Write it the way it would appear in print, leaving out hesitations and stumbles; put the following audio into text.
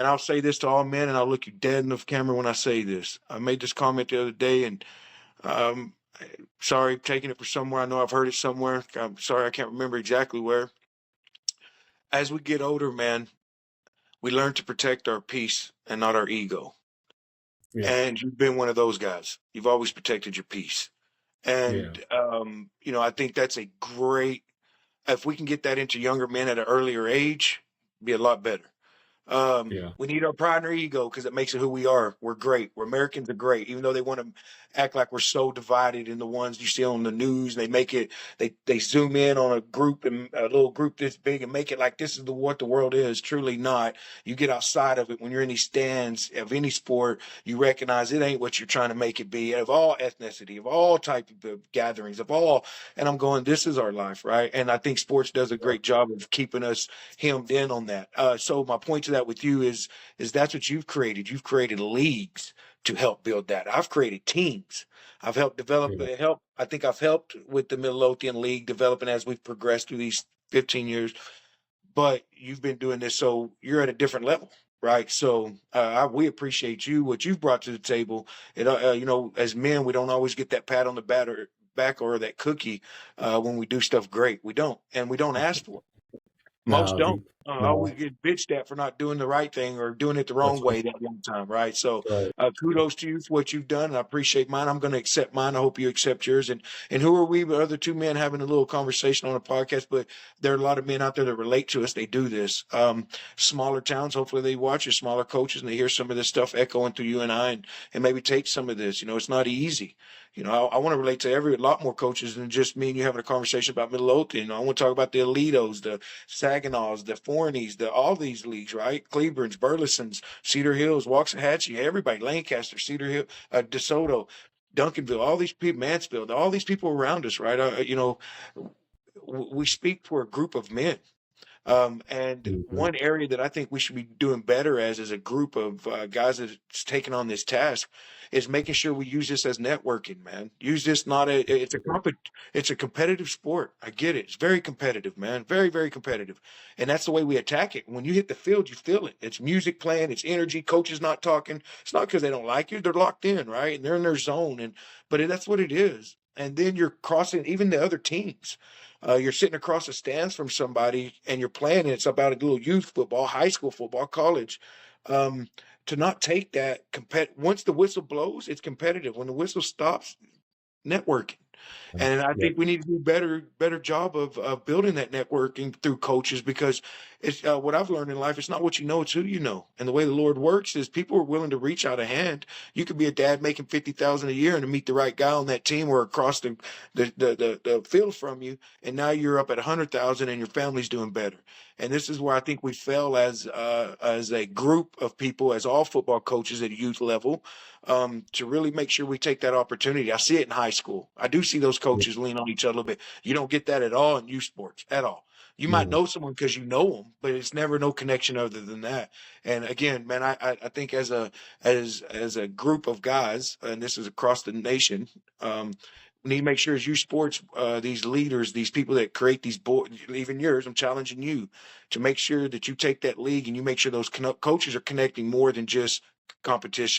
and I'll say this to all men, and I'll look you dead in the camera when I say this. I made this comment the other day, and um, sorry, taking it for somewhere. I know I've heard it somewhere. I'm sorry, I can't remember exactly where. As we get older, man, we learn to protect our peace and not our ego. Yeah. And you've been one of those guys. You've always protected your peace. Yeah. And, I think that's a great, if we can get that into younger men at an earlier age, be a lot better. Yeah. We need our pride and our ego because it makes it who we are. We're great. We're Americans are great, even though they want to act like we're so divided in the ones you see on the news. They make it, they zoom in on a group and a little group this big and make it like this is what the world is. Truly not. You get outside of it when you're in these stands of any sport, you recognize it ain't what you're trying to make it be. Of all ethnicity, of all type of gatherings, of all, and I'm going, this is our life, right? And I think sports does a great job of keeping us hemmed in on that. So my point to that with you is that's what you've created. You've created leagues to help build that. I've created teams. I've helped develop. Yeah. Help. I think I've helped with the Midlothian League developing as we've progressed through these 15 years. But you've been doing this, so you're at a different level, right? So we appreciate you, what you've brought to the table. And as men, we don't always get that pat on the back or that cookie when we do stuff great. We don't, and we don't ask for it. Most No, don't. We no, get bitched at for not doing the right thing or doing it the wrong that's way that one time, right? So, right. kudos to you for what you've done. And I appreciate mine. I'm going to accept mine. I hope you accept yours. And who are we, but other two men having a little conversation on a podcast? But there are a lot of men out there that relate to us. They do this. Smaller towns, hopefully they watch us, smaller coaches, and they hear some of this stuff echoing through you and I, and maybe take some of this. It's not easy. I want to relate to a lot more coaches than just me and you having a conversation about Midlothian. I want to talk about the Alitos, the Saginaws, the Forneys, all these leagues, right? Cleburne's, Burlesons, Cedar Hills, Waxahachie, everybody, Lancaster, Cedar Hill, DeSoto, Duncanville, all these people, Mansfield, all these people around us, right? We speak for a group of men. And Mhm. one area that I think we should be doing better as a group of guys that's taking on this task is making sure we use this as networking, man. Use this not a it's a competitive sport. I get it. It's very competitive, man. Very, very competitive. And that's the way we attack it. When you hit the field, you feel it. It's music playing, it's energy, coaches not talking. It's not because they don't like you, they're locked in, right? And they're in their zone. But that's what it is. And then you're crossing even the other teams. You're sitting across the stands from somebody and you're playing, and it's about a little youth football, high school football, college. Um, to not take that once the whistle blows, it's competitive. When the whistle stops, networking. And I Yeah. think we need to do better job of building that networking through coaches because it's what I've learned in life. It's not what you know, it's who you know. And the way the Lord works is people are willing to reach out a hand. You could be a dad making 50,000 a year and to meet the right guy on that team or across the field from you, and now you're up at 100,000 and your family's doing better. And this is where I think we fail as a group of people, as all football coaches at a youth level, to really make sure we take that opportunity. I see it in high school. I do see those Yeah. coaches lean on each other a little bit. You don't get that at all in youth sports at all. You might No. know someone because you know them, but it's never no connection other than that. And again, man, I think as a group of guys, and this is across the nation, we need to make sure as youth sports, these leaders, these people that create these boards, even yours, I'm challenging you to make sure that you take that league and you make sure those coaches are connecting more than just competition.